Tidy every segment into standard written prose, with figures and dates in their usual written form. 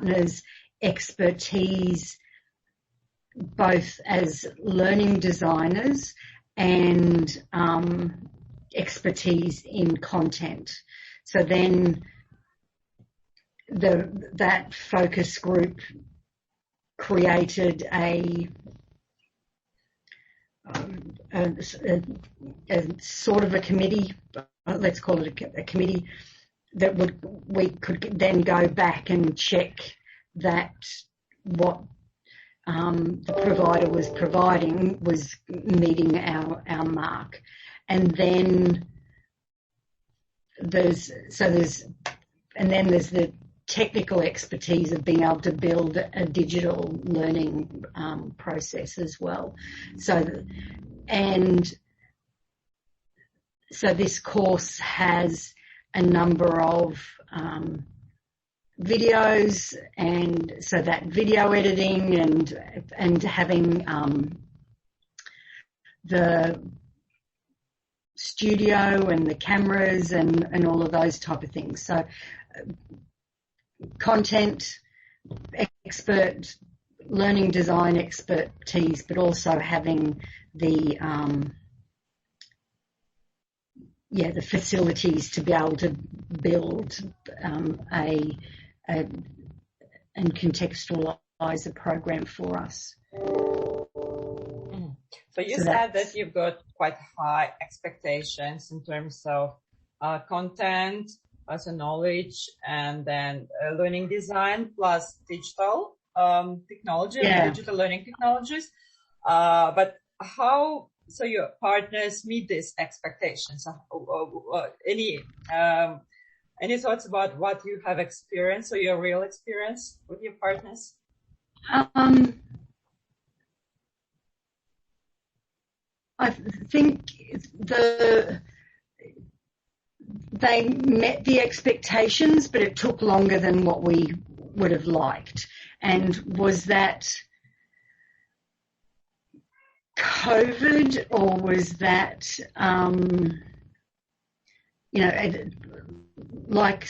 partners' expertise, both as learning designers and expertise in content. So then that focus group created a sort of a committee, let's call it a committee, that we could then go back and check that what the provider was providing was meeting our mark. And then there's the technical expertise of being able to build a digital learning process as well. So this course has a number of videos, and so that video editing and having the studio and the cameras and all of those type of things. So content expert, learning design expertise, but also having the facilities to be able to build and contextualize a program for us. So you said that you've got quite high expectations in terms of content, also knowledge, and then learning design plus digital technology, digital learning technologies. But how so your partners meet these expectations? Any thoughts about what you have experienced or your real experience with your partners? I think they met the expectations, but it took longer than what we would have liked. And was that COVID, or was that, like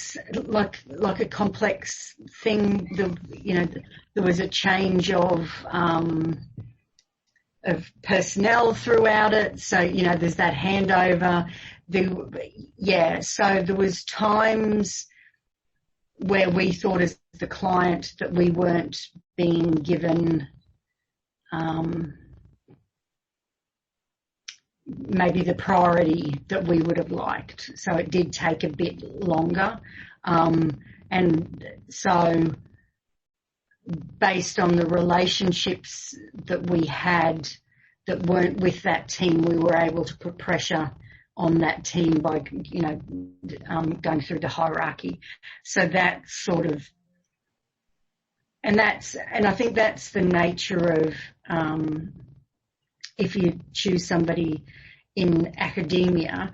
a complex thing? There was a change of personnel throughout it. So, there's that handover. So there was times where we thought as the client that we weren't being given maybe the priority that we would have liked. So it did take a bit longer. And so based on the relationships that we had that weren't with that team, we were able to put pressure on that team by, going through the hierarchy. So that sort of, and I think that's the nature of, if you choose somebody in academia,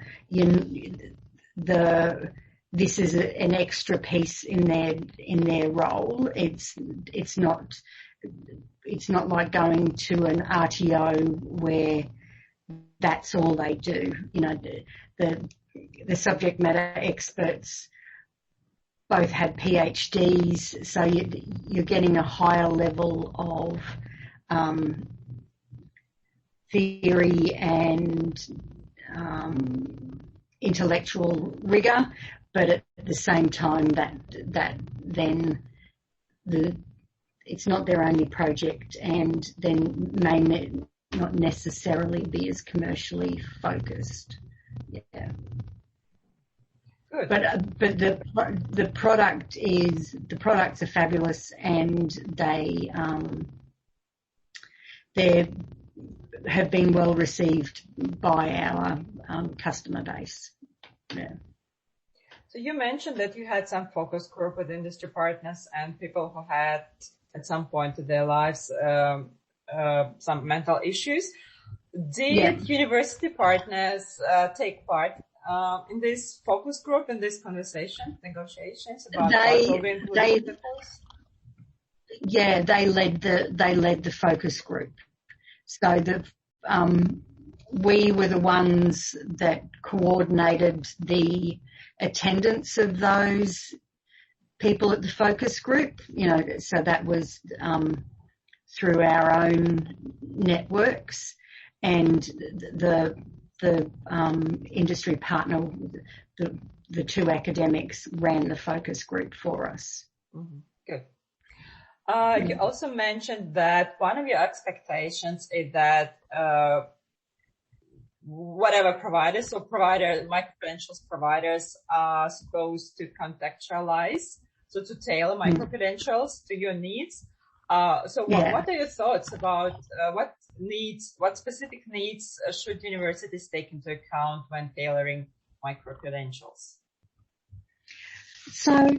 this is an extra piece in their role. It's not like going to an RTO where that's all they do. The subject matter experts both had PhDs, so you're getting a higher level of theory and intellectual rigor, but at the same time that then it's not their only project, and then may not necessarily be as commercially focused. Yeah. Good. But the products are fabulous, and they have been well received by our customer base. Yeah. So you mentioned that you had some focus group with industry partners and people who had at some point in their lives some mental issues. Did university partners take part in this focus group, in this conversation, negotiations about what will be included in the course? Yeah, they led the focus group. So we were the ones that coordinated the attendance of those people at the focus group, so that was through our own networks, and the industry partner, the two academics ran the focus group for us. Mm-hmm. Good. You also mentioned that one of your expectations is that whatever providers, micro-credentials providers are supposed to contextualize, so to tailor micro-credentials to your needs. What are your thoughts about what specific needs should universities take into account when tailoring micro-credentials? So,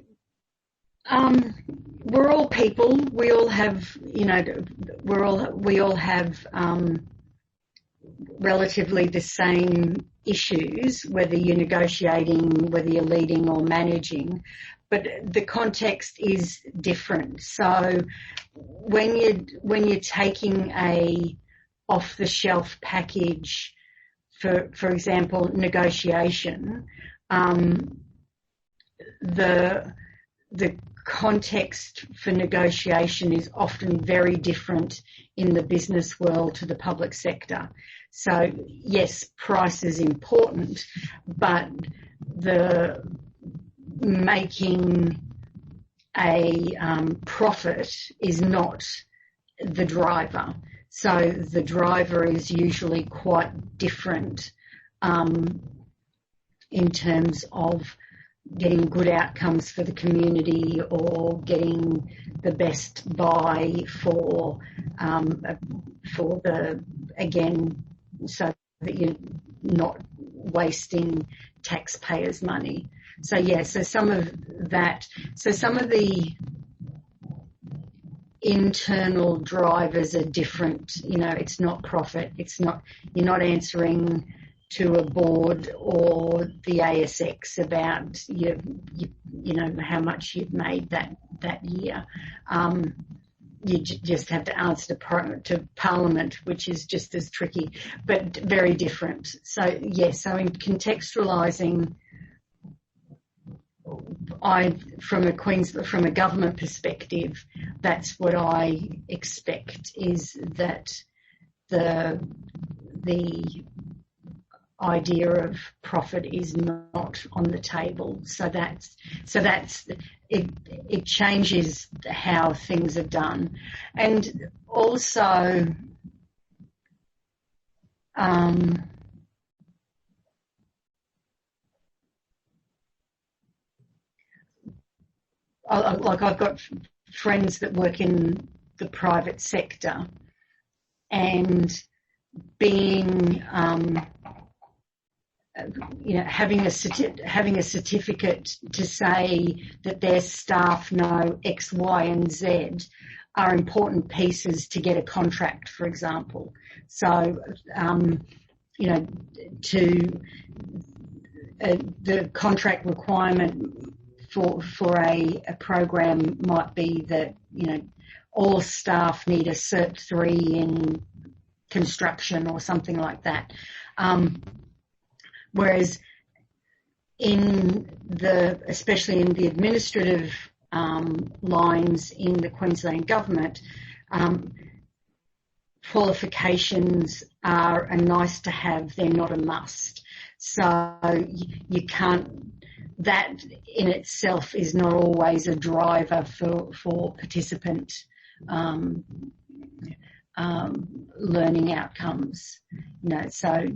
we're all people. We all have, we all have relatively the same issues, whether you're negotiating, whether you're leading or managing, but the context is different. So when you're taking a off-the-shelf package, for example, negotiation, the context for negotiation is often very different in the business world to the public sector. So yes, price is important, but the making a profit is not the driver. So the driver is usually quite different in terms of getting good outcomes for the community or getting the best buy for the, again, so that you're not wasting taxpayers' money. So some of the internal drivers are different. It's not profit. You're not answering to a board or the ASX about how much you've made that year. You just have to answer to Parliament, which is just as tricky, but very different. So in contextualising, from a government perspective, that's what I expect, is that the idea of profit is not on the table. So that's it changes how things are done. And also I've got friends that work in the private sector, and being having a certificate to say that their staff know X, Y, and Z are important pieces to get a contract, for example. So, the contract requirement for a program might be that, all staff need a Cert 3 in construction or something like that. Whereas especially in the administrative lines in the Queensland government, qualifications are a nice to have, they're not a must. So you can't, that in itself is not always a driver for participant learning outcomes. So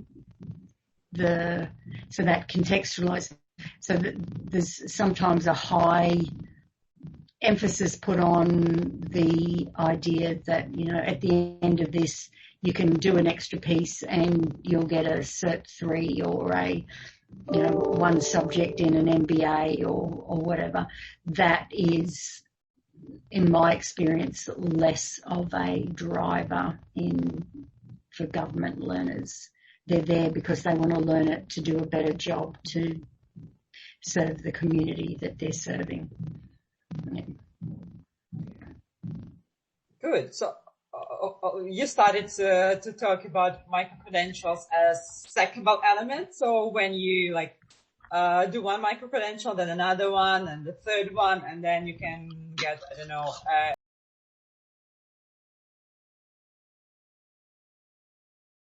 that contextualised, so that there's sometimes a high emphasis put on the idea that, at the end of this, you can do an extra piece and you'll get a Cert 3 or a, one subject in an MBA or whatever. That is, in my experience, less of a driver for government learners. They're there because they want to learn it to do a better job to serve the community that they're serving. Yeah. Good. So you started to talk about micro-credentials as secondary element. So when you do one micro credential, then another one, and the third one, and then you can get, I don't know,